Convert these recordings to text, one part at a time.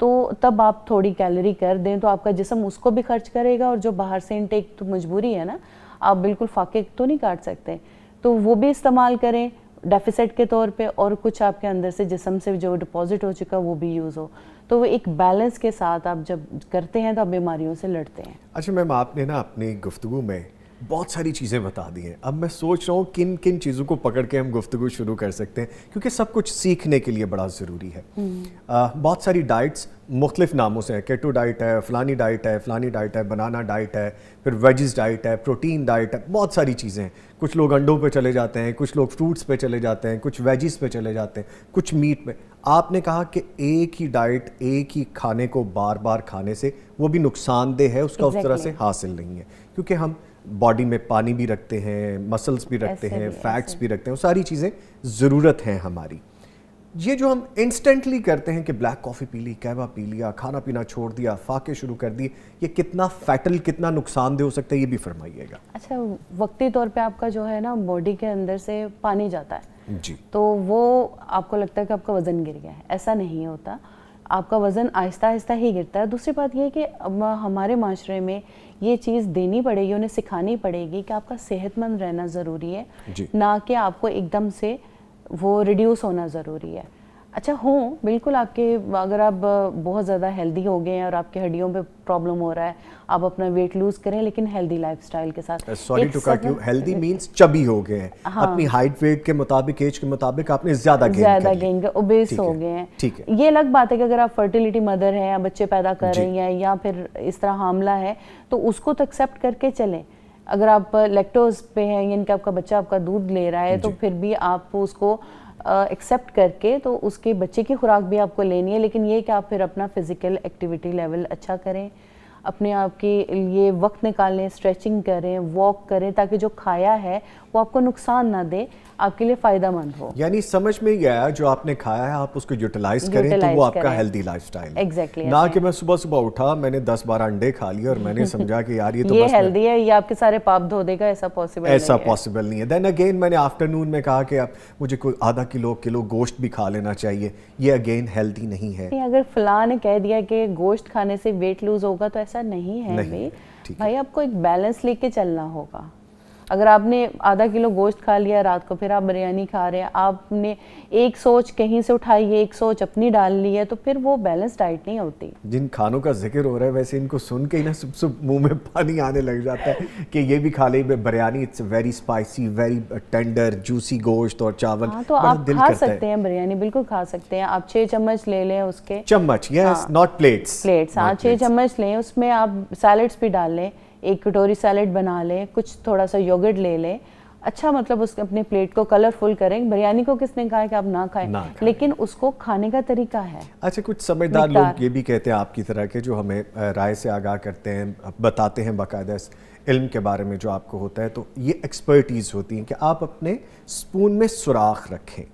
تو تب آپ تھوڑی کیلری کر دیں تو آپ کا جسم اس کو بھی خرچ کرے گا, اور جو باہر سے انٹیک تو مجبوری ہے نا, آپ بالکل فاقے تو نہیں کاٹ سکتے, تو وہ بھی استعمال کریں ڈیفیسٹ کے طور پہ, اور کچھ آپ کے اندر سے جسم سے جو ڈپازٹ ہو چکا وہ بھی یوز ہو. تو وہ ایک بیلنس کے ساتھ آپ جب کرتے ہیں تو آپ بیماریوں سے لڑتے ہیں. اچھا میم, آپ نے نا اپنی گفتگو میں بہت ساری چیزیں بتا دی ہیں. اب میں سوچ رہا ہوں کن کن چیزوں کو پکڑ کے ہم گفتگو شروع کر سکتے ہیں, کیونکہ سب کچھ سیکھنے کے لیے بڑا ضروری ہے. بہت ساری ڈائٹس مختلف ناموں سے ہیں, کیٹو ڈائٹ ہے, فلانی ڈائٹ ہے, فلانی ڈائٹ ہے, بنانا ڈائٹ ہے, پھر ویجز ڈائٹ ہے, پروٹین ڈائٹ ہے, بہت ساری چیزیں ہیں. کچھ لوگ انڈوں پہ چلے جاتے ہیں, کچھ لوگ فروٹس پہ چلے جاتے ہیں, کچھ ویجز پہ چلے جاتے ہیں, کچھ میٹ پہ. آپ نے کہا کہ ایک ہی ڈائٹ ایک ہی کھانے کو بار بار کھانے سے وہ بھی نقصان دہ ہے, اس کا اس طرح سے حاصل نہیں ہے, کیونکہ ہم باڈی میں پانی بھی رکھتے ہیں, مسلس بھی رکھتے ہیں, فیٹس بھی رکھتے ہیں, وہ ساری چیزیں ضرورت ہیں ہماری. یہ جو ہم انسٹنٹلی کرتے ہیں کہ بلیک کافی پی لی, قہوہ پی لیا, کھانا پینا چھوڑ دیا, فاقے شروع کر دیے, یہ کتنا فیٹل, کتنا نقصان دہ ہو سکتا ہے, یہ بھی فرمائیے گا. اچھا, وقتی طور پہ آپ کا جو ہے نا باڈی کے اندر سے پانی جاتا ہے جی, تو وہ آپ کو لگتا ہے کہ آپ کا وزن گر گیا ہے, ایسا نہیں ہوتا. آپ کا وزن آہستہ آہستہ ہی گرتا ہے. دوسری بات یہ ہے کہ ہمارے معاشرے میں یہ چیز دینی پڑے گی, انہیں سکھانی پڑے گی کہ آپ کا صحت مند رہنا ضروری ہے, نہ کہ آپ کو ایک دم سے وہ ریڈیوس ہونا ضروری ہے. اچھا ہوں بالکل, آپ کے اگر آپ بہت زیادہ ہیلدی ہو گئے ہیں اور آپ کے ہڈیوں پہ پرابلم ہو رہا ہے, آپ اپنا ویٹ لوز کریں لیکن ہیلدی لائف سٹائل کے ساتھ. Sorry to cut you, healthy means chubby ہو گئے ہیں, اپنی ہائٹ ویٹ کے مطابق, ایج کے مطابق آپ نے زیادہ گین کر, اوبیس ہو گئے ہیں. ٹھیک ہے, یہ الگ بات ہے کہ اگر آپ فرٹیلیٹی مدر ہیں یا بچے پیدا کر رہی ہیں یا پھر اس طرح حاملہ ہے تو اس کو تو ایکسیپٹ کر کے چلیں. اگر آپ لیکٹوز پہ ہیں یعنی کہ آپ کا بچہ آپ کا دودھ لے رہا ہے تو پھر بھی آپ اس کو ایکسیپٹ کر کے تو اس کے بچے کی خوراک بھی آپ کو لینی ہے, لیکن یہ کہ آپ پھر اپنا فزیکل ایکٹیویٹی لیول اچھا کریں, اپنے آپ کے لیے وقت نکالیں, اسٹریچنگ کریں, واک کریں, تاکہ جو کھایا ہے وہ آپ کو نقصان نہ دے, آپ کے لیے فائدہ مند ہو. یعنی سمجھ میں یہ آیا جو آپ نے کھایا ہے آپ اس کو یوٹیلائز کریں تو وہ آپ کا ہیلدی لائف سٹائل ہے. ایگزیکٹلی, نہ کہ میں صبح صبح اٹھا, میں نے 10-12 انڈے کھا لیے اور میں نے سمجھا کہ یار یہ تو یہ ہیلدی ہے, یہ آپ کے سارے پاپ دھو دے گا, ایسا پاسبل نہیں ہے. دین اگین میں نے آفٹرنون میں کہا کہ مجھے کوئی آدھا کلو گوشت بھی کھا لینا چاہیے, یہ اگین ہیلدی نہیں ہے. اگر فلاں نے کہہ دیا کہ گوشت کھانے سے ویٹ لوز ہوگا تو ایسا نہیں ہے بھائی, آپ کو ایک بیلنس لے کے چلنا ہوگا. اگر آپ نے آدھا کلو گوشت کھا لیا رات کو, پھر آپ بریانی کھا رہے ہیں, آپ نے ایک سوچ کہیں سے اٹھائی ہے, ایک سوچ اپنی ڈال لی ہے, تو پھر وہ بیلنس ڈائٹ نہیں ہوتی. جن کھانوں کا ذکر ہو رہا ہے ویسے ان کو سن کے ہی نا سب منہ میں پانی آنے لگ جاتا ہے کہ یہ بھی کھا لیں. Biryani it's very spicy, very tender, juicy گوشت اور چاول. تو آپ کھا سکتے ہیں بریانی, بالکل کھا سکتے ہیں. آپ 6 چمچ لے لیں اس کے, چمچ, یس, ناٹ پلیٹس. ہاں 6 چمچ لیں, اس میں آپ سیلڈس بھی ڈال لیں, ایک کٹوری سیلڈ بنا لیں, کچھ تھوڑا سا یوگرٹ لے لیں. اچھا مطلب اس اپنے پلیٹ کو کلرفل کریں. بریانی کو کس نے کہا کہ آپ نہ کھائیں, لیکن اس کو کھانے کا طریقہ ہے. اچھا, کچھ سمجھدار لوگ یہ بھی کہتے ہیں آپ کی طرح کے, جو ہمیں رائے سے آگاہ کرتے ہیں, بتاتے ہیں باقاعدہ علم کے بارے میں جو آپ کو ہوتا ہے, تو یہ ایکسپرٹیز ہوتی ہیں کہ آپ اپنے سپون میں سوراخ رکھیں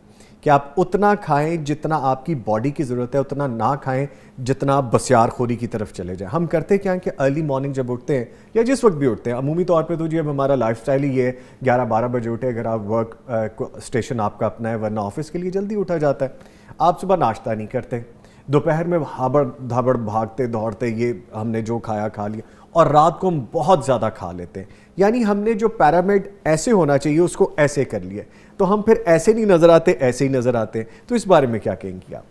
کہ آپ اتنا کھائیں جتنا آپ کی باڈی کی ضرورت ہے, اتنا نہ کھائیں جتنا آپ بسیار خوری کی طرف چلے جائیں. ہم کرتے کیا ہیں کہ ارلی مارننگ جب اٹھتے ہیں یا جس وقت بھی اٹھتے ہیں, عمومی طور پہ تو جی اب ہمارا لائف سٹائل ہی یہ ہے 11-12 بجے اٹھے, اگر آپ ورک اسٹیشن آپ کا اپنا ہے, ورنہ آفس کے لیے جلدی اٹھا جاتا ہے. آپ صبح ناشتہ نہیں کرتے, دوپہر میں ہابڑ دھابڑ بھاگتے دوڑتے یہ ہم نے جو کھایا کھا لیا, اور رات کو ہم بہت زیادہ کھا لیتے ہیں. یعنی ہم نے جو پیرامڈ ایسے ہونا چاہیے اس کو ایسے کر لیا, تو ہم پھر ایسے نہیں نظر آتے, ایسے ہی نظر آتے ہیں. تو اس بارے میں کیا کہیں گی آپ؟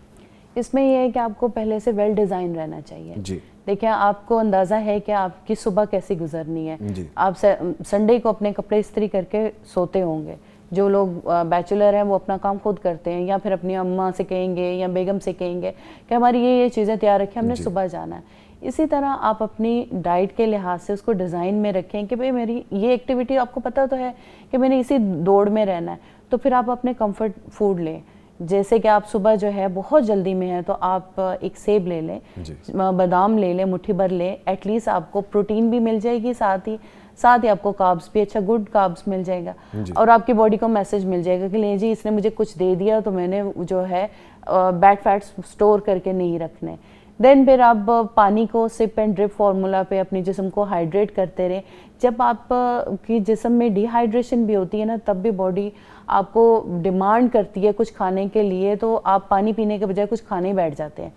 اس میں یہ ہے کہ آپ کو پہلے سے ویل ڈیزائن رہنا چاہیے. جی, دیکھیں آپ کو اندازہ ہے کہ آپ کی صبح کیسی گزرنی ہے. جی, آپ سنڈے کو اپنے کپڑے استری کر کے سوتے ہوں گے. جو لوگ بیچلر ہیں وہ اپنا کام خود کرتے ہیں, یا پھر اپنی اماں سے کہیں گے یا بیگم سے کہیں گے کہ ہماری یہ چیزیں تیار رکھیں, ہم نے صبح جانا ہے. اسی طرح آپ اپنی ڈائٹ کے لحاظ سے اس کو ڈیزائن میں رکھیں کہ بھئی میری یہ ایکٹیویٹی, آپ کو پتہ تو ہے کہ میں نے اسی دوڑ میں رہنا ہے, تو پھر آپ اپنے کمفرٹ فوڈ لیں. جیسے کہ آپ صبح جو ہے بہت جلدی میں ہے تو آپ ایک سیب لے لیں, بادام لے لیں, مٹھی بھر لیں, ایٹ لیسٹ آپ کو پروٹین بھی مل جائے گی, ساتھ ہی آپ کو کاربس بھی, اچھا گڈ کاربس مل جائے گا, اور آپ کی باڈی کو میسج مل جائے گا کہ لیں جی اس نے مجھے کچھ دے دیا تو میں نے جو ہے بیڈ فیٹس سٹور کر کے نہیں رکھنے. دین پھر آپ پانی کو سپ اینڈ ڈرپ فارمولا پہ اپنے جسم کو ہائیڈریٹ کرتے رہیں. جب آپ کی جسم میں ڈی ہائیڈریشن بھی ہوتی ہے نا, تب بھی باڈی آپ کو ڈیمانڈ کرتی ہے کچھ کھانے کے لیے, تو آپ پانی پینے کے بجائے کچھ کھانے ہی بیٹھ جاتے ہیں.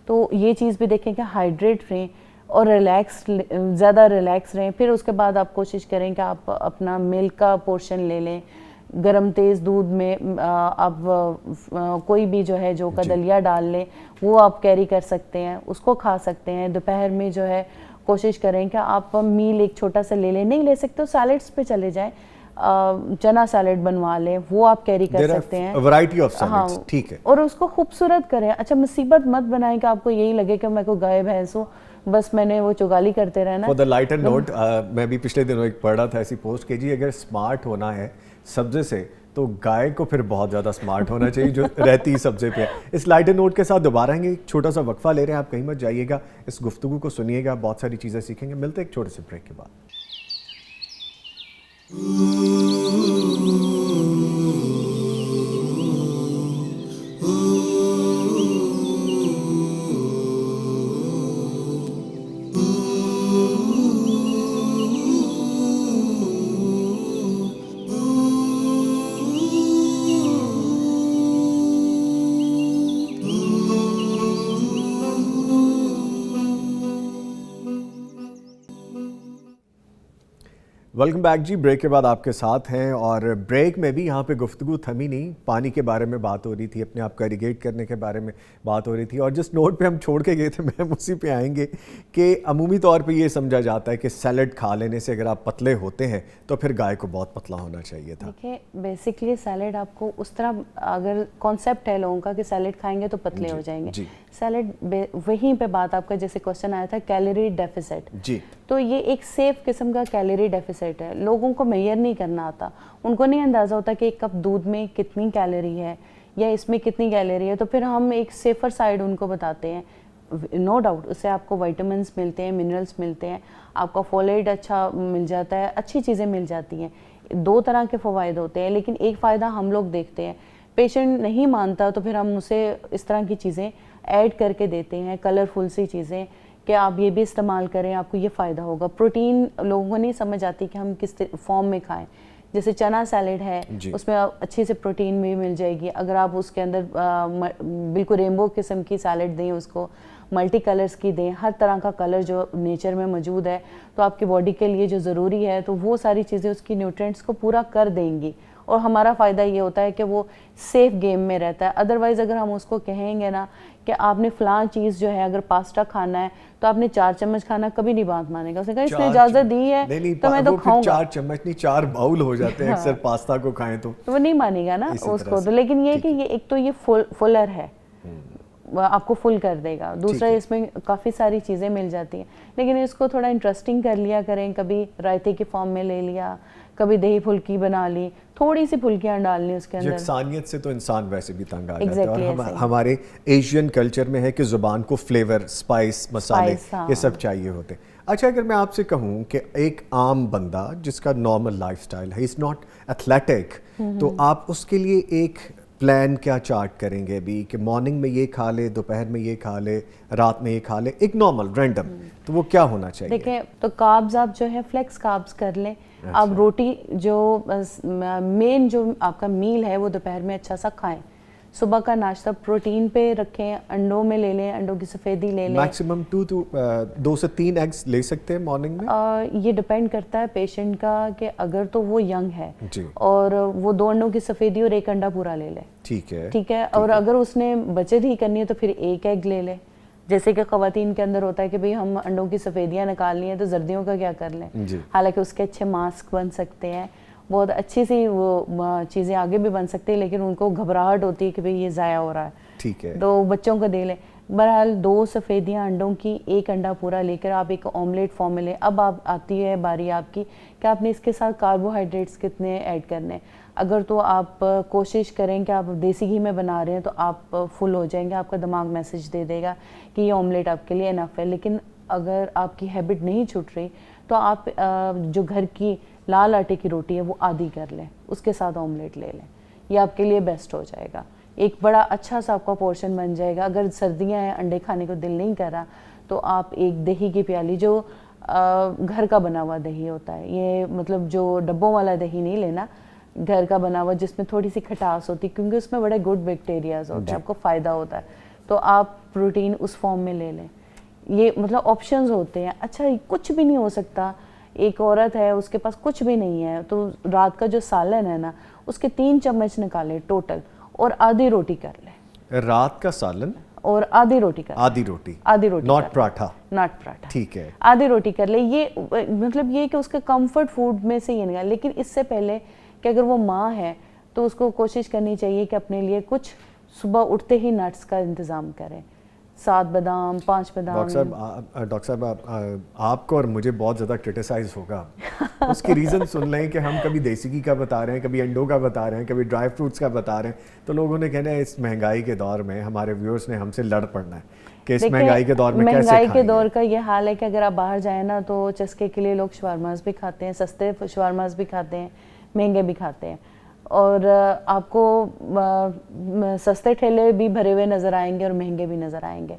تو یہ چیز بھی دیکھیں کہ ہائیڈریٹ رہیں اور زیادہ ریلیکس رہیں. پھر اس کے بعد آپ کوشش کریں کہ آپ اپنا ملک کا پورشن لے لیں. گرم تیز دودھ میں آپ کوئی بھی جو ہے جو کا دلیا ڈال لیں, وہ آپ کیری کر سکتے ہیں, اس کو کھا سکتے ہیں. دوپہر میں جو ہے کوشش کریں کہ آپ میل ایک چھوٹا سا لے لیں, نہیں لے سکتے تو سیلڈس پہ چلے جائیں, چنا سیلڈ بنوا لیں, وہ آپ کیری کر سکتے ہیں. ورائٹی آف سیلڈز, ٹھیک ہے. اور اس کو خوبصورت کریں. اچھا مصیبت مت بنائیں کہ آپ کو یہی لگے کہ میں کو گائے بھینس ہوں, بس میں نے وہ چگالی کرتے رہنا. فار دا لائٹر نوٹ, میں بھی پچھلے دنوں ایک پڑھ رہا تھا ایسی پوسٹ کہ جی اگر اسمارٹ ہونا ہے سبزے سے تو گائے کو پھر بہت زیادہ اسمارٹ ہونا چاہیے جو رہتی ہے سبزے پہ. اس لائٹر نوٹ کے ساتھ دوبارہ آئیں گے, ایک چھوٹا سا وقفہ لے رہے ہیں, آپ کہیں مت جائیے گا, اس گفتگو کو سنیے گا, بہت ساری چیزیں سیکھیں گے. ملتے ہیں ایک چھوٹے سے بریک کے بعد. ویلکم بیک جی. بریک کے بعد آپ کے ساتھ ہیں, اور بریک میں بھی یہاں پہ گفتگو تھمی نہیں. پانی کے بارے میں بات ہو رہی تھی, اپنے آپ کو ایریگیٹ کرنے کے بارے میں بات ہو رہی تھی, اور جس نوٹ پہ ہم چھوڑ کے گئے تھے میم اسی پہ آئیں گے کہ عمومی طور پہ یہ سمجھا جاتا ہے کہ سیلڈ کھا لینے سے اگر آپ پتلے ہوتے ہیں تو پھر گائے کو بہت پتلا ہونا چاہیے تھا. دیکھیں بیسکلی سیلڈ آپ کو اس طرح, اگر کانسیپٹ ہے لوگوں کا کہ سیلڈ کھائیں گے تو پتلے ہو جائیں گے, سیلڈ وہیں پہ بات آپ کا جیسے کوشچن آیا تھا کیلوری ڈیفیسٹ, تو یہ ایک سیف قسم کا کیلوری ڈیفیسٹ ہے. لوگوں کو میئر نہیں کرنا آتا, ان کو نہیں اندازہ ہوتا کہ ایک کپ دودھ میں کتنی کیلوری ہے یا اس میں کتنی کیلوری ہے, تو پھر ہم ایک سیفر سائڈ ان کو بتاتے ہیں. نو ڈاؤٹ اس سے آپ کو وائٹامنس ملتے ہیں, منرلس ملتے ہیں, آپ کا فولیٹ اچھا مل جاتا ہے, اچھی چیزیں مل جاتی ہیں. دو طرح کے فوائد ہوتے ہیں, لیکن ایک فائدہ ہم لوگ دیکھتے ہیں, پیشنٹ نہیں مانتا تو پھر ہم اسے اس طرح کی چیزیں ایڈ کر کے دیتے ہیں, کلرفل سی چیزیں کہ آپ یہ بھی استعمال کریں, آپ کو یہ فائدہ ہوگا. پروٹین لوگوں کو نہیں سمجھ آتی کہ ہم کس فارم میں کھائیں. جیسے چنا سیلڈ ہے, اس میں اچھی سے پروٹین بھی مل جائے گی. اگر آپ اس کے اندر بالکل رینبو قسم کی سیلڈ دیں, اس کو ملٹی کلرز کی دیں, ہر طرح کا کلر جو نیچر میں موجود ہے تو آپ کی باڈی کے لیے جو ضروری ہے, تو وہ ساری چیزیں اس کی نیوٹرینٹس کو پورا کر دیں گی. اور ہمارا فائدہ یہ ہوتا ہے کہ وہ سیف گیم میں رہتا ہے. ادروائز اگر ہم اس کو کہیں گے نا کہ آپ نے فلاں چیز جو ہے, اگر پاستا کھانا ہے تو آپ نے 4 چمچ کھانا, کبھی نہیں بات مانے گا. اس نے کہا اس نے اجازت دی ہے تو میں تو کھاؤں گا. 4 چمچ نہیں 4 باؤل ہو جاتے ہیں اکثر پاستا کو کھائیں تو وہ نہیں مانے گا نا اس کو. تو لیکن یہ کہ یہ ایک تو یہ فلر ہے, آپ کو فل کر دے گا. دوسرا اس میں کافی ساری چیزیں مل جاتی ہیں, لیکن اس کو تھوڑا انٹرسٹنگ کر لیا کریں. کبھی رائتے کی فارم میں لے لیا, کبھی دہی پھلکی بنا لی, تھوڑی سی پھلکیاں ڈالنی اس کے اندر. یکسانیت سے تو انسان ویسے بھی تنگ آ جاتا ہے, اور ہمارے ایشین کلچر میں ہے کہ زبان کو فلیور, اسپائس, مسالے یہ سب چاہیے ہوتے ہیں. اچھا اگر میں آپ سے کہوں کہ ایک عام بندہ جس کا نارمل لائف سٹائل ہے, از ناٹ ایتھلیٹک, تو آپ اس کے لیے ایک پلان کیا چارٹ کریں گے ابھی کہ مارننگ میں یہ کھا لے, دوپہر میں یہ کھا لے, رات میں یہ کھا لے, ایک نارمل رینڈم, تو وہ کیا ہونا چاہیے؟ دیکھیں تو کاربز آپ جو ہے فلیکس کاربز کر لیں. آپ روٹی جو مین جو آپ کا میل ہے وہ دوپہر میں اچھا سا کھائیں. صبح کا ناشتہ پروٹین پہ رکھیں, انڈوں میں لے لیں, انڈوں کی سفیدی لے لیں. میکسیمم 2 سے 3 ایگز لے سکتے ہیں مارننگ میں. یہ ڈپینڈ کرتا ہے پیشنٹ کا کہ اگر تو وہ ینگ ہے اور وہ 2 انڈوں کی سفیدی اور 1 انڈا پورا لے لے, ٹھیک ہے. اور اگر اس نے بچت ہی کرنی ہے تو پھر 1 ایگ لے لے. جیسے کہ خواتین کے اندر ہوتا ہے کہ بھئی ہم انڈوں کی سفیدیاں نکالنی ہیں تو زردیوں کا کیا کر لیں, حالانکہ اس کے اچھے ماسک بن سکتے ہیں, بہت اچھی سی وہ چیزیں آگے بھی بن سکتی ہیں, لیکن ان کو گھبراہٹ ہوتی ہے کہ بھئی یہ ضائع ہو رہا ہے, ٹھیک ہے, تو بچوں کو دے لیں. بہرحال 2 سفیدیاں انڈوں کی, 1 انڈا پورا لے کر آپ ایک آملیٹ فارم میں لیں. اب آپ آتی ہے باری آپ کی کہ آپ نے اس کے ساتھ کاربوہائیڈریٹس کتنے ایڈ کرنے ہیں. اگر تو آپ کوشش کریں کہ آپ دیسی گھی میں بنا رہے ہیں تو آپ فل ہو جائیں گے, آپ کا دماغ میسج دے دے گا کہ یہ آملیٹ آپ کے لیے انف ہے. لیکن اگر آپ کی ہیبٹ نہیں چھوٹ رہی تو آپ جو گھر کی لال آٹے کی روٹی ہے وہ آدھی کر لیں, اس کے ساتھ آملیٹ لے لیں, یہ آپ کے لیے بیسٹ ہو جائے گا. ایک بڑا اچھا سا آپ کا پورشن بن جائے گا. اگر سردیاں ہیں, انڈے کھانے کو دل نہیں کر رہا, تو آپ ایک دہی کی پیالی, جو گھر کا بنا ہوا دہی ہوتا ہے, یہ مطلب جو ڈبوں والا دہی نہیں لینا, گھر کا بنا ہوا جس میں تھوڑی سی کھٹاس ہوتی ہے, کیونکہ اس میں بڑے گڈ بیکٹیریاز ہوتے ہیں, آپ کو فائدہ ہوتا ہے. تو آپ پروٹین اس فارم میں لے لیں. یہ مطلب آپشنز ہوتے ہیں. اچھا کچھ بھی نہیں ہو سکتا, ایک عورت ہے اس کے پاس کچھ بھی نہیں ہے, تو رات کا جو سالن ہے نا اس کے 3 چمچ نکالیں ٹوٹل, اور آدھی روٹی کر لیں. رات کا سالن اور آدھی روٹی کر لیں. آدھی روٹی ناٹ پراٹھا. ٹھیک ہے, آدھی روٹی کر لیں. یہ مطلب یہ کہ اس کے کمفرٹ فوڈ میں سے یہ نکال. لیکن اس سے پہلے کہ اگر وہ ماں ہے تو اس کو کوشش کرنی چاہیے کہ اپنے لیے کچھ صبح اٹھتے ہی نٹس کا انتظام کریں, 7 بادام 5 بادام. ڈاکٹر صاحب آپ کو اور مجھے بہت زیادہ کرٹیسائز ہوگا. اس کی ریزن سن لیں کہ ہم کبھی دیسی گھی کا بتا رہے ہیں, کبھی انڈوں کا بتا رہے ہیں, کبھی ڈرائی فروٹس کا بتا رہے ہیں, تو لوگوں نے کہنا ہے اس مہنگائی کے دور میں ہمارے ویورز نے ہم سے لڑ پڑنا ہے کہ اس مہنگائی کے دور میں کیسے کھائیں. مہنگائی کے دور کا یہ حال ہے کہ اگر آپ باہر جائیں نا تو چسکے کے لیے لوگ شاورماز بھی کھاتے ہیں, سستے شاورماز بھی کھاتے ہیں, مہنگے بھی کھاتے ہیں, اور آپ کو سستے ٹھیلے بھی بھرے ہوئے نظر آئیں گے اور مہنگے بھی نظر آئیں گے.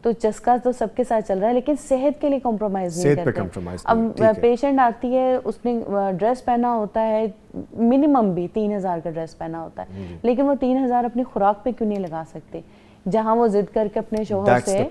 تو چسکا تو سب کے ساتھ چل رہا ہے, لیکن صحت کے لیے کمپرومائز نہیں کرتے. اب پیشنٹ آتی ہے, اس نے ڈریس پہنا ہوتا ہے, منیمم بھی 3000 کا ڈریس پہنا ہوتا ہے, لیکن وہ 3000 اپنی خوراک پہ کیوں نہیں لگا سکتے, جہاں وہ ضد کر کے اپنے شوہر سے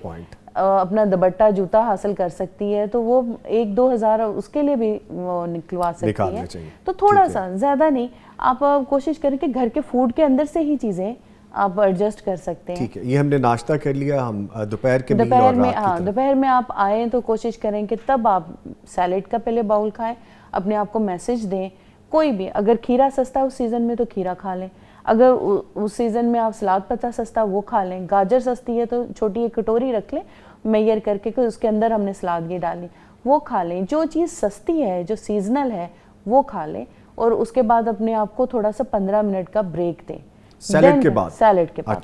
اپنا دوپٹہ جوتا حاصل کر سکتی ہے, تو وہ 1-2 ہزار اس کے لیے بھی وہ نکلوا سکتی ہے. تو تھوڑا سا, زیادہ نہیں, آپ کوشش کریں کہ گھر کے فوڈ کے اندر سے ہی چیزیں آپ ایڈجسٹ کر سکتے ہیں. ٹھیک ہے, یہ ہم نے ناشتہ کر لیا, ہم دوپہر کے دوپہر میں آپ آئیں تو کوشش کریں کہ تب آپ سیلیڈ کا پہلے باؤل کھائیں, اپنے آپ کو میسج دیں. کوئی بھی, اگر کھیرا سستا ہے اس سیزن میں تو کھیرا کھا لیں, اگر اس سیزن میں آپ سلاد پتا سستا وہ کھا لیں, گاجر سستی ہے تو چھوٹی ایک کٹوری رکھ لیں میئر کر کے کہ اس کے اندر ہم نے سلاد یہ ڈالی, وہ کھا لیں. جو چیز سستی ہے, جو سیزنل ہے, وہ کھا لیں, اور اس کے بعد اپنے آپ کو تھوڑا سا 15 منٹ کا بریک دیں. سیلیڈ کے بعد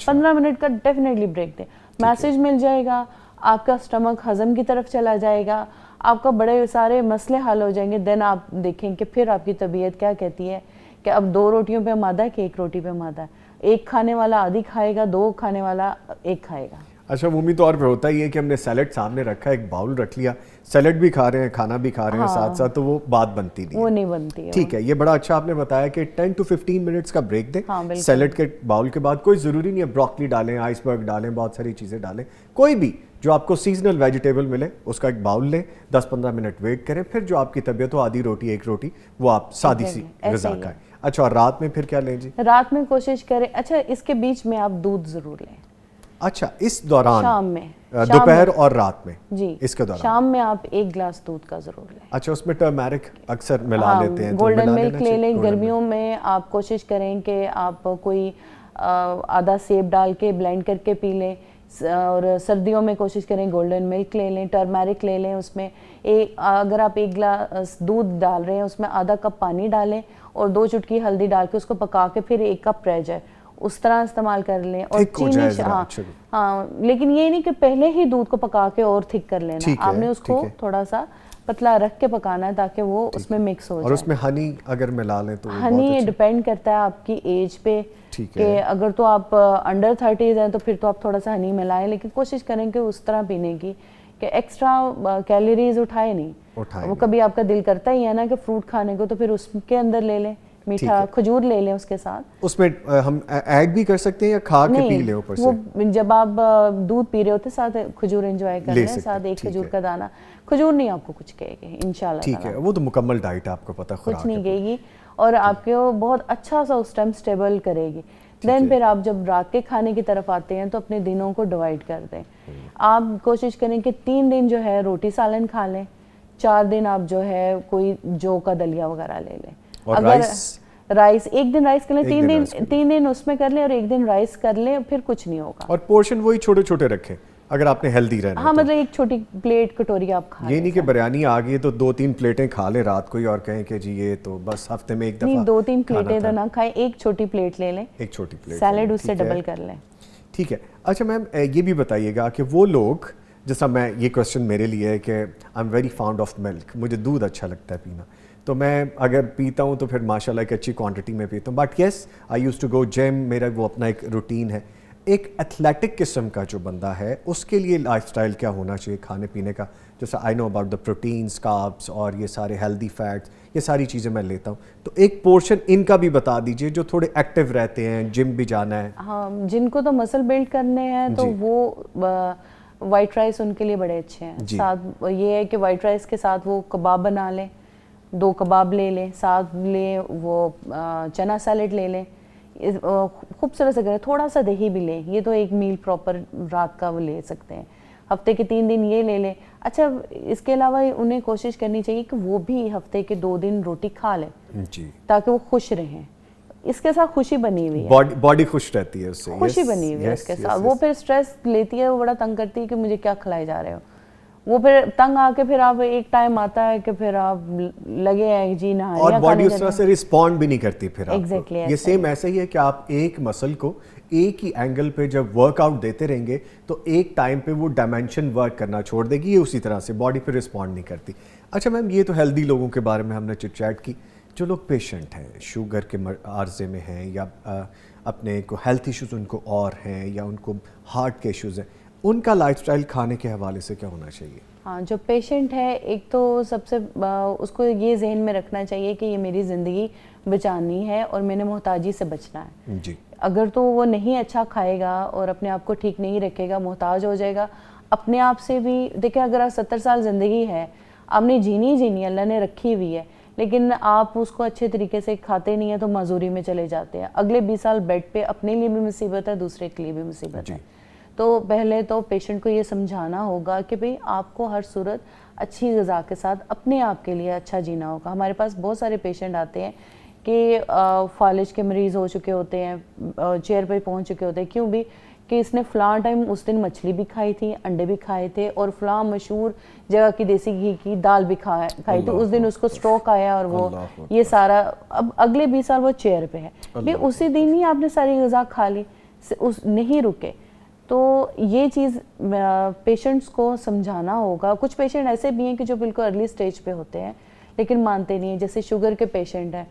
15 منٹ کا ڈیفینیٹلی بریک دیں. میسج مل جائے گا, آپ کا اسٹمک ہضم کی طرف چلا جائے گا, آپ کا بڑے سارے مسئلے حل ہو جائیں گے. دین آپ دیکھیں کہ پھر آپ کی طبیعت کیا کہتی ہے کہ اب 2 روٹیوں پہ آمادہ ہے کہ 1 روٹی پہ آمادہ ہے. 1 کھانے والا آدھی کھائے گا, 2 کھانے والا 1 کھائے گا. اچھا, عمومی طور پہ ہوتا ہی ہے کہ ہم نے سیلیڈ سامنے رکھا, ایک باؤل رکھ لیا, سیلیڈ بھی کھا رہے ہیں, کھانا بھی کھا رہے ہیں ساتھ ساتھ, تو وہ بات بنتی نہیں, وہ نہیں بنتی ہے. ٹھیک ہے, یہ بڑا اچھا آپ نے بتایا کہ 10 to 15 منٹس کا بریک دیں سیلیڈ کے باؤل کے بعد. کوئی ضروری نہیں ہے بروکلی ڈالیں, آئس برگ ڈالیں, بہت ساری چیزیں ڈالیں, کوئی بھی جو آپ کو سیزنل ویجیٹیبل ملے اس کا ایک باؤل لیں, 10-15 منٹ ویٹ کریں, پھر جو آپ کی طبیعت ہو, آدھی روٹی 1 روٹی, وہ آپ سادی سی غذا کھائیں. اچھا, اور رات میں پھر کیا لیں جی؟ رات میں کوشش کریں, اچھا اس کے بیچ میں آپ دودھ ضرور لیں. اچھا, اس دوران شام میں, دوپہر اور رات میں, جی اس کے دوران شام میں آپ 1 گلاس دودھ کا ضرور لیں. اچھا, اس میں ٹرمرک اکثر ملا لیتے ہیں, گولڈن ملک لے لیں. گرمیوں میں آپ کوشش کریں کہ آپ کوئی آدھا سیب ڈال کے بلینڈ کر کے پی لیں, اور سردیوں میں کوشش کریں گولڈن ملک لے لیں, ٹرمرک لے لیں. اس میں اگر آپ 1 گلاس دودھ ڈال رہے ہیں اس میں آدھا کپ پانی ڈالیں اور 2 چٹکی ہلدی ڈال کے اس کو پکا کے پھر 1 کپ رہ جائے, اس طرح استعمال کر لیں. اور چینی, ہاں, لیکن یہ نہیں کہ پہلے ہی دودھ کو پکا کے اور تھک کر لینا, آپ نے اس کو تھوڑا سا پتلا رکھ کے پکانا ہے تاکہ وہ اس میں مکس ہو جائے. اور اس میں ہنی اگر ملا لیں تو ہنی ڈیپینڈ کرتا ہے آپ کی ایج پہ, کہ اگر تو آپ انڈر 30s ہیں تو پھر تو آپ تھوڑا سا ہنی ملائیں, لیکن کوشش کریں کہ اس طرح پینے کی کہ ایکسٹرا کیلوریز اٹھائے نہیں. وہ کبھی آپ کا دل کرتا ہی ہے نا کہ فروٹ کھانے کو, تو پھر اس کے اندر لے لیں, میٹھا کھجور لے لیں اس کے ساتھ. اس میں ہم ایڈ بھی کر سکتے ہیں یا کھا کے پی لیں اوپر سے؟ وہ جب آپ دودھ پی رہے ہوتے ساتھ کھجور انجوائے کر لیں, ساتھ 1 کھجور کا دانہ. کھجور نہیں آپ کو کچھ کہے گی انشاءاللہ. ٹھیک ہے, وہ تو مکمل ڈائٹ ہے, آپ کو پتہ خوراک کچھ نہیں کہے گی, اور آپ کو بہت اچھا سا اس ٹائم اسٹیبل کرے گی. دین پھر آپ جب رات کے کھانے کی طرف آتے ہیں تو اپنے دنوں کو ڈیوائڈ کر دیں. آپ کوشش کریں کہ 3 دن جو ہے روٹی سالن کھا لیں, 4 دن آپ جو ہے کوئی جو کا دلیا وغیرہ لے لیں. اگر رائس 1 دن رائس کر لیں, 3 دن اس میں کر لیں, اور 1 دن رائس کر لیں, پھر کچھ نہیں ہوگا. اور پورشن وہی چھوٹے چھوٹے رکھیں اگر آپ نے ہیلدی رہنا. ہاں, مطلب 1 چھوٹی پلیٹ کٹوری آپ کھا لیں. یہ نہیں کہ بریانی آ گئی تو 2-3 پلیٹیں کھا لیں رات کو ہی اور کہیں کہ جی یہ تو بس ہفتے میں 1 دفعہ. نہیں, 2-3 پلیٹیں تو نہ کھائیں, 1 چھوٹی پلیٹ لے لیں, 1 چھوٹی پلیٹ, سیلیڈ اس سے ڈبل کر لیں. ٹھیک ہے. اچھا میم, یہ بھی بتائیے گا کہ وہ لوگ, جیسا میں, یہ کوشچن میرے لیے ہے کہ I am very fond of milk, مجھے دودھ اچھا لگتا ہے پینا, تو میں اگر پیتا ہوں تو پھر ماشاء اللہ ایک اچھی کوانٹٹی میں پیتا ہوں, but yes I used to go gym, میرا وہ اپنا ایک روٹین ہے. ایک ایتھلیٹک قسم کا جو بندہ ہے اس کے لیے لائف سٹائل کیا ہونا چاہیے کھانے پینے کا؟ جیسے I know about the proteins, carbs اور یہ سارے ہیلدی فیٹس، یہ ساری چیزیں میں لیتا ہوں، تو ایک پورشن ان کا بھی بتا دیجئے جو تھوڑے ایکٹیو رہتے ہیں، جم بھی جانا ہے. ہاں جن کو تو مسل بلڈ کرنے ہیں تو وہ وائٹ رائس ان کے لیے بڑے اچھے ہیں. ساتھ یہ ہے کہ وائٹ رائس کے ساتھ وہ کباب بنا لیں، 2 کباب لے لیں، ساتھ لیں وہ چنا سیلڈ لے لیں، خوبصورت سے کریں، تھوڑا سا دہی بھی لیں. یہ تو ایک میل پراپر رات کا وہ لے سکتے ہیں. ہفتے کے 3 دن یہ لے لیں. اچھا اس کے علاوہ انہیں کوشش کرنی چاہیے کہ وہ بھی ہفتے کے 2 دن روٹی کھا لیں تاکہ وہ خوش رہیں. اس کے ساتھ خوشی بنی ہوئی ہے، باڈی خوش رہتی ہے اس سے، خوشی بنی ہوئی ہے اس کے ساتھ. وہ پھر سٹریس لیتی ہے، وہ بڑا تنگ کرتی ہے کہ مجھے کیا کھلائے جا رہے ہو. وہ پھر تنگ آ کے پھر آپ ایک ٹائم آتا ہے کہ پھر آپ لگے ہیں جی نہاریاں اور باڈی کھانے اس طرح سے رسپونڈ بھی نہیں کرتی پھر آپ کو. Exactly یہ سیم ایسا ہی ہے کہ آپ ایک مسل کو ایک ہی اینگل پہ جب ورک آؤٹ دیتے رہیں گے تو ایک ٹائم پہ وہ ڈائمینشن ورک کرنا چھوڑ دے گی، یہ اسی طرح سے باڈی پہ رسپونڈ نہیں کرتی. اچھا میم، یہ تو ہیلدی لوگوں کے بارے میں ہم نے چٹ چیٹ کی. جو لوگ پیشنٹ ہیں، شوگر کے عارضے میں ہیں یا اپنے کو ہیلتھ ایشوز ان کو اور ہیں یا ان کو ہارٹ کے ایشوز ہیں، ان کا لائف سٹائل کھانے کے حوالے سے کیا ہونا چاہیے؟ ہاں جو پیشنٹ ہے، ایک تو سب سے اس کو یہ ذہن میں رکھنا چاہیے کہ یہ میری زندگی بچانی ہے اور میں نے محتاجی سے بچنا ہے. جی. اگر تو وہ نہیں اچھا کھائے گا اور اپنے آپ کو ٹھیک نہیں رکھے گا، محتاج ہو جائے گا اپنے آپ سے بھی. دیکھیں اگر آپ 70 سال زندگی ہے، آپ نے جینی اللہ نے رکھی ہوئی ہے، لیکن آپ اس کو اچھے طریقے سے کھاتے نہیں ہیں تو معذوری میں چلے جاتے ہیں. اگلے 20 سال بیڈ پہ اپنے لیے بھی مصیبت ہے، دوسرے کے لیے بھی مصیبت ہے. تو پہلے تو پیشنٹ کو یہ سمجھانا ہوگا کہ بھئی آپ کو ہر صورت اچھی غذا کے ساتھ اپنے آپ کے لیے اچھا جینا ہوگا. ہمارے پاس بہت سارے پیشنٹ آتے ہیں کہ فالج کے مریض ہو چکے ہوتے ہیں، چیئر پہ پہنچ چکے ہوتے ہیں. کیوں بھی کہ اس نے فلاں ٹائم اس دن مچھلی بھی کھائی تھی، انڈے بھی کھائے تھے اور فلاں مشہور جگہ کی دیسی گھی کی دال بھی کھائی تھی، اس دن اس کو سٹروک آیا اور وہ یہ سارا. اب اگلے 20 سال وہ چیئر پہ ہے. بھی اسی دن ہی آپ نے ساری غذا کھا لی، نہیں رکے. تو یہ چیز پیشنٹس کو سمجھانا ہوگا. کچھ پیشنٹ ایسے بھی ہیں کہ جو بالکل ارلی سٹیج پہ ہوتے ہیں لیکن مانتے نہیں ہیں. جیسے شوگر کے پیشنٹ ہیں،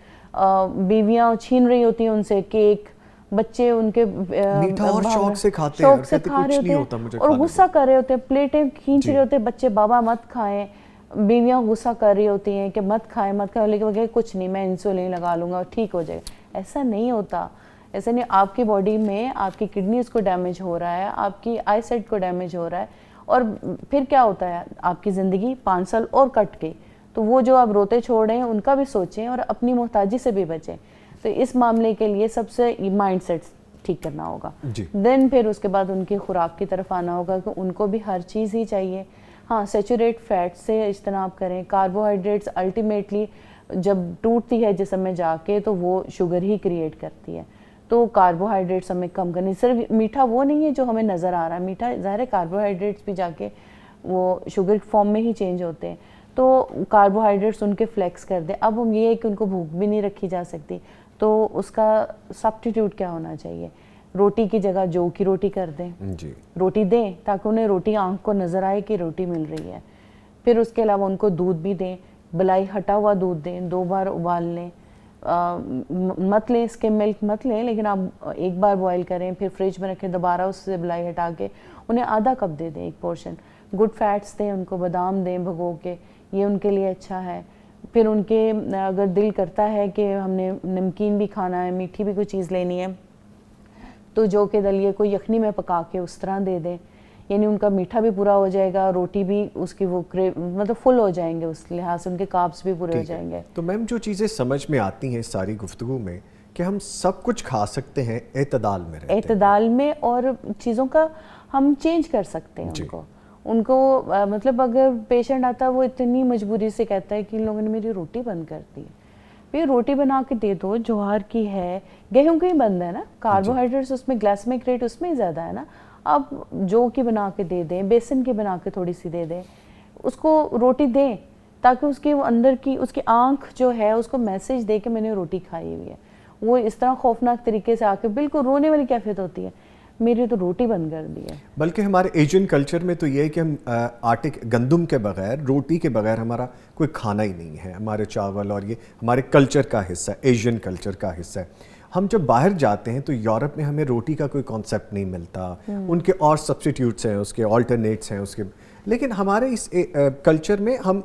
بیویاں چھین رہی ہوتی ہیں ان سے کیک، بچے ان کے میٹھا اور شوق سے کھاتے ہیں، شوق سے کھا رہے ہوتے ہیں اور غصہ کر رہے ہوتے ہیں، پلیٹیں کھینچ رہے ہوتے ہیں بچے، بابا مت کھائیں. بیویاں غصہ کر رہی ہوتی ہیں کہ مت کھائیں مت کھائیں، لیکن وہ کہے کچھ نہیں، میں انسولین لگا لوں گا اور ٹھیک ہو جائے گا. ایسا نہیں ہوتا. ایسا نہیں. آپ کی باڈی میں آپ کی کڈنیز کو ڈیمیج ہو رہا ہے، آپ کی آئی سائٹ کو ڈیمیج ہو رہا ہے، اور پھر کیا ہوتا ہے آپ کی زندگی 5 سال اور کٹ گئی. تو وہ جو آپ روتے چھوڑ رہے ہیں ان کا بھی سوچیں اور اپنی محتاجی سے بھی بچیں. تو اس معاملے کے لیے سب سے مائنڈ سیٹ ٹھیک کرنا ہوگا. دین پھر اس کے بعد ان کی خوراک کی طرف آنا ہوگا کہ ان کو بھی ہر چیز ہی چاہیے. ہاں سیچوریٹ فیٹ سے اجتناب کریں. کاربوہائیڈریٹس الٹیمیٹلی جب ٹوٹتی ہے جسم میں جا کے تو وہ شوگر ہی کریٹ کرتی ہے. تو کاربوہائیڈریٹس ہمیں کم کرنی. صرف میٹھا وہ نہیں ہے جو ہمیں نظر آ رہا ہے، میٹھا ظاہر ہے کاربوہائیڈریٹس بھی جا کے وہ شوگر فارم میں ہی چینج ہوتے ہیں. تو کاربوہائیڈریٹس ان کے فلیکس کر دیں. اب ہم یہ ہے کہ ان کو بھوک بھی نہیں رکھی جا سکتی، تو اس کا سبسٹیٹیوٹ کیا ہونا چاہیے؟ روٹی کی جگہ جو کی روٹی کر دیں. روٹی دیں تاکہ انہیں روٹی آنکھ کو نظر آئے کہ روٹی مل رہی ہے. پھر اس کے علاوہ ان کو دودھ بھی دیں، بلائی ہٹا ہوا دودھ دیں، 2 بار ابال لیں. مت لیں اسکم ملک مت لیں، لیکن آپ ایک بار بوائل کریں پھر فریج میں رکھیں، دوبارہ اس سے بلائی ہٹا کے انہیں آدھا کپ دے دیں، ایک پورشن. گڈ فیٹس دیں ان کو، بادام دیں بھگو کے، یہ ان کے لیے اچھا ہے. پھر ان کے اگر دل کرتا ہے کہ ہم نے نمکین بھی کھانا ہے، میٹھی بھی کوئی چیز لینی ہے، تو جو کہ دلیے کو یخنی میں پکا کے اس طرح دے دیں. یعنی ان کا میٹھا بھی پورا ہو جائے گا، روٹی بھی اس کی وہ مطلب فل ہو جائیں گے، اس لحاظ سے ان کے کاربس بھی پورے ہو جائیں گے. تو میم جو چیزیں سمجھ میں آتی ہیں ساری گفتگو میں کہ ہم سب کچھ کھا سکتے ہیں اعتدال میں رہتے ہیں، اعتدال میں، اور چیزوں کا ہم چینج کر سکتے ہیں. ان کو مطلب اگر پیشنٹ آتا ہے وہ اتنی مجبوری سے کہتا ہے کہ ان لوگوں نے میری روٹی بند کر دی. پھر روٹی بنا کے دے دو، جوار کی ہے، گیہوں کی بند ہے نا، کاربوہائیڈریٹس اس میں، گلائسیمک ریٹ اس میں ہی زیادہ ہے نا. آپ جو کی بنا کے دے دیں، بیسن کی بنا کے تھوڑی سی دے دیں، اس کو روٹی دیں تاکہ اس کے اندر کی اس کی آنکھ جو ہے اس کو میسج دے کہ میں نے روٹی کھائی ہوئی ہے. وہ اس طرح خوفناک طریقے سے آ کے بالکل رونے والی کیفیت ہوتی ہے، میری تو روٹی بند کر دی ہے. بلکہ ہمارے ایشین کلچر میں تو یہ ہے کہ ہم آٹے گندم کے بغیر، روٹی کے بغیر ہمارا کوئی کھانا ہی نہیں ہے. ہمارے چاول اور یہ ہمارے کلچر کا حصہ ہے، ایشین کلچر کا حصہ ہے. ہم جب باہر جاتے ہیں تو یورپ میں ہمیں روٹی کا کوئی کانسیپٹ نہیں ملتا, ان کے اور سبسٹیٹیوٹس ہیں, اس کے آلٹرنیٹس ہیں اس کے, لیکن ہمارے اس کلچر میں ہم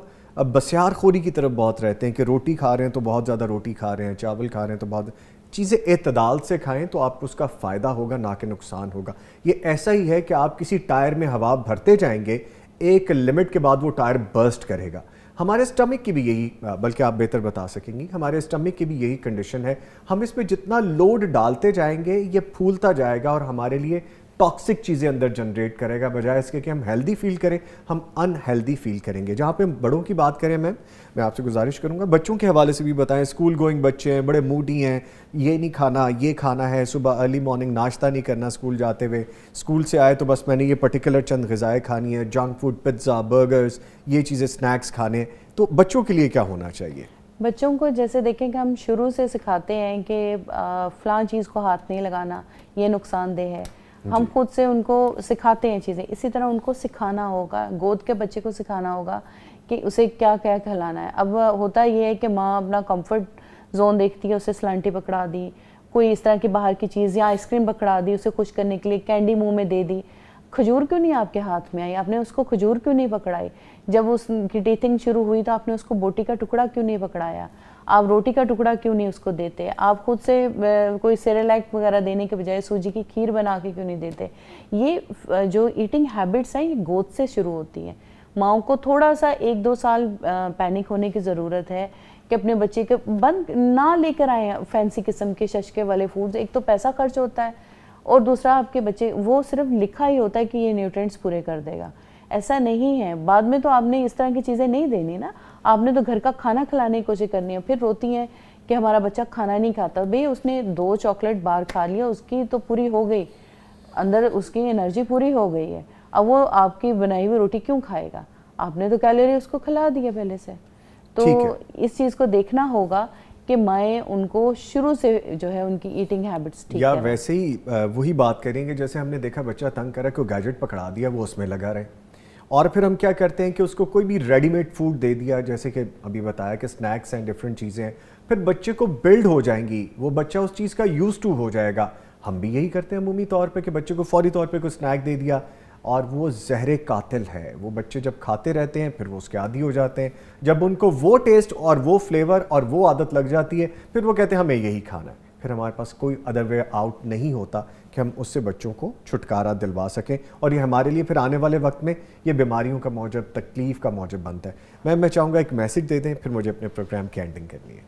بسیار خوری کی طرف بہت رہتے ہیں کہ روٹی کھا رہے ہیں تو بہت زیادہ روٹی کھا رہے ہیں, چاول کھا رہے ہیں تو بہت چیزیں اعتدال سے کھائیں تو آپ کو اس کا فائدہ ہوگا نہ کہ نقصان ہوگا. یہ ایسا ہی ہے کہ آپ کسی ٹائر میں ہوا بھرتے جائیں گے, ایک لمٹ کے بعد وہ ٹائر برسٹ کرے گا. ہمارے اسٹمک کی بھی یہی, بلکہ آپ بہتر بتا سکیں گی, ہمارے اسٹمک کی بھی یہی کنڈیشن ہے. ہم اس پہ جتنا لوڈ ڈالتے جائیں گے یہ پھولتا جائے گا اور ہمارے لیے ٹاکسک چیزیں اندر جنریٹ کرے گا, بجائے اس کے کہ ہم ہیلدی فیل کریں ہم ان ہیلدی فیل کریں گے. جہاں پہ بڑوں کی بات کریں میں آپ سے گزارش کروں گا بچوں کے حوالے سے بھی بتائیں. اسکول گوئنگ بچے ہیں, بڑے موڈی ہیں, یہ نہیں کھانا یہ کھانا ہے, صبح ارلی مارننگ ناشتہ نہیں کرنا اسکول جاتے ہوئے, اسکول سے آئے تو بس میں نے یہ پرٹیکولر چند غذائیں کھانی ہے, جنک فوڈ, پزا, برگرز, یہ چیزیں اسنیکس کھانے. تو بچوں کے لیے کیا ہونا چاہیے؟ بچوں کو جیسے دیکھیں کہ ہم شروع سے سکھاتے ہیں کہ فلاں چیز کو ہاتھ نہیں لگانا, یہ نقصان دہ ہے, ہم خود سے ان کو سکھاتے ہیں چیزیں. اسی طرح ان کو سکھانا ہوگا, گود کے بچے کو سکھانا ہوگا کہ اسے کیا کیا کھلانا ہے. اب ہوتا یہ ہے کہ ماں اپنا کمفرٹ زون دیکھتی ہے, اسے سلانٹی پکڑا دی, کوئی اس طرح کی باہر کی چیز یا آئس کریم پکڑا دی, اسے خوش کرنے کے لیے کینڈی منہ میں دے دی. کھجور کیوں نہیں آپ کے ہاتھ میں آئی, آپ نے اس کو کھجور کیوں نہیں پکڑائی؟ جب اس کی ٹیتھنگ شروع ہوئی تو آپ نے اس کو بوٹی کا ٹکڑا کیوں نہیں پکڑایا؟ آپ روٹی کا ٹکڑا کیوں نہیں اس کو دیتے؟ آپ خود سے کوئی سیریلیک وغیرہ دینے کے بجائے سوجی کی کھیر بنا کے کیوں نہیں دیتے؟ یہ جو ایٹنگ ہیبٹس ہیں یہ گود سے شروع ہوتی ہیں. ماؤں کو تھوڑا سا 1-2 سال پینک ہونے کی ضرورت ہے کہ اپنے بچے کے بند نہ لے کر آئیں فینسی قسم کے ششکے والے فوڈز. ایک تو پیسہ خرچ ہوتا ہے اور دوسرا آپ کے بچے, وہ صرف لکھا ہی ہوتا ہے کہ یہ نیوٹرینٹس پورے کر دے گا, ایسا نہیں ہے. بعد میں تو آپ نے اس طرح کی چیزیں نہیں دینی نا, آپ نے تو گھر کا کھانا کھلانے کی کوشش کرنی ہے. پھر روتی ہیں کہ ہمارا بچہ کھانا نہیں کھاتا. بھئی اس نے 2 چاکلیٹ بار کھا لیا, اس کی تو پوری ہو گئی, اندر اس کی انرجی پوری ہو گئی ہے. اب وہ آپ کی بنائی ہوئی روٹی کیوں کھائے گا؟ آپ نے تو کیلوری اس کو کھلا دی ہے پہلے سے. تو اس چیز کو دیکھنا ہوگا کہ مائیں ان کو شروع سے جو ہے ان کی ایٹنگ ہیبٹس ٹھیک ہے. یا ویسے ہی وہی بات کریں گے جیسے ہم نے دیکھا بچہ تنگ کرا کہ گیجٹ پکڑا دیا, وہ اس میں لگا رہے, اور پھر ہم کیا کرتے ہیں کہ اس کو کوئی بھی ریڈی میڈ فوڈ دے دیا, جیسے کہ ابھی بتایا کہ سنیکس ہیں, ڈفرینٹ چیزیں ہیں, پھر بچے کو بلڈ ہو جائیں گی, وہ بچہ اس چیز کا یوز ٹو ہو جائے گا. ہم بھی یہی کرتے ہیں عمومی طور پہ کہ بچے کو فوری طور پہ کوئی سنیک دے دیا, اور وہ زہر قاتل ہے. وہ بچے جب کھاتے رہتے ہیں پھر وہ اس کے عادی ہو جاتے ہیں. جب ان کو وہ ٹیسٹ اور وہ فلیور اور وہ عادت لگ جاتی ہے پھر وہ کہتے ہیں ہمیں یہی کھانا ہے. پھر ہمارے پاس کوئی ادر وے آؤٹ نہیں ہوتا کہ ہم اس سے بچوں کو چھٹکارا دلوا سکیں, اور یہ ہمارے لیے پھر آنے والے وقت میں یہ بیماریوں کا موجب, تکلیف کا موجب بنتا ہے. میں چاہوں گا ایک میسج دے دیں, پھر مجھے اپنے پروگرام کی اینڈنگ کرنی ہے.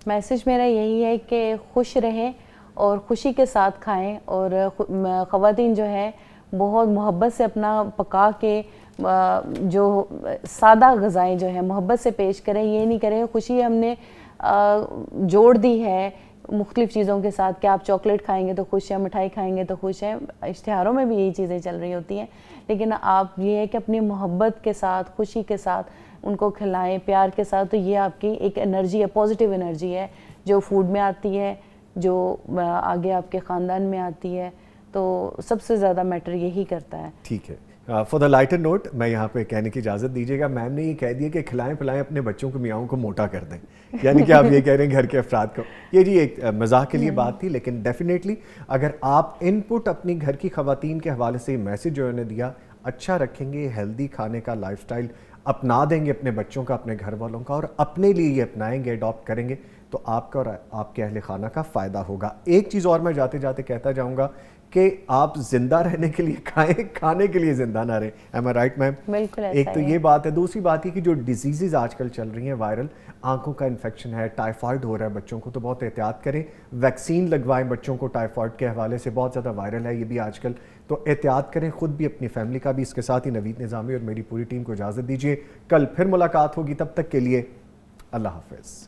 میسج میرا یہی ہے کہ خوش رہیں اور خوشی کے ساتھ کھائیں, اور خواتین جو ہے بہت محبت سے اپنا پکا کے جو سادہ غذائیں جو ہیں محبت سے پیش کریں. یہ نہیں کریں خوشی ہم نے جوڑ دی ہے مختلف چیزوں کے ساتھ کہ آپ چاکلیٹ کھائیں گے تو خوش ہیں, مٹھائی کھائیں گے تو خوش ہیں. اشتہاروں میں بھی یہی چیزیں چل رہی ہوتی ہیں, لیکن آپ یہ ہے کہ اپنی محبت کے ساتھ, خوشی کے ساتھ ان کو کھلائیں, پیار کے ساتھ. تو یہ آپ کی ایک انرجی ہے, پازیٹیو انرجی ہے جو فوڈ میں آتی ہے, جو آگے آپ کے خاندان میں آتی ہے. تو سب سے زیادہ میٹر یہی کرتا ہے. ٹھیک ہے, فار دا لائٹر نوٹ میں یہاں پہ کہنے کی اجازت دیجیے گا. میم نے یہ کہہ دیا کہ کھلائیں پلائیں اپنے بچوں کو, میاؤں کو موٹا کر دیں, یعنی کہ آپ یہ کہہ رہے ہیں گھر کے افراد کو. یہ جی ایک مزاح کے لیے بات تھی, لیکن ڈیفینیٹلی اگر آپ ان پٹ اپنی گھر کی خواتین کے حوالے سے میسج جو انہوں نے دیا اچھا رکھیں گے, ہیلدی کھانے کا لائف سٹائل اپنا دیں گے اپنے بچوں کا, اپنے گھر والوں کا, اور اپنے لیے یہ اپنائیں گے, اڈاپٹ کریں گے, تو آپ کا اور آپ کے اہل خانہ کا فائدہ ہوگا. ایک چیز اور میں جاتے جاتے کہتا جاؤں گا کہ آپ زندہ رہنے کے لیے کھائیں, کھانے کے لیے زندہ نہ رہیں. ایم آئی رائٹ میم؟ بالکل ایک تو یہ بات ہے. دوسری بات یہ کہ جو ڈیزیزز آج کل چل رہی ہیں وائرل, آنکھوں کا انفیکشن ہے, ٹائیفائڈ ہو رہا ہے بچوں کو, تو بہت احتیاط کریں. ویکسین لگوائیں بچوں کو ٹائیفائڈ کے حوالے سے, بہت زیادہ وائرل ہے یہ بھی آج کل, تو احتیاط کریں خود بھی اپنی فیملی کا بھی. اس کے ساتھ ہی نوید نظامی اور میری پوری ٹیم کو اجازت دیجیے, کل پھر ملاقات ہوگی, تب تک کے لیے اللہ حافظ.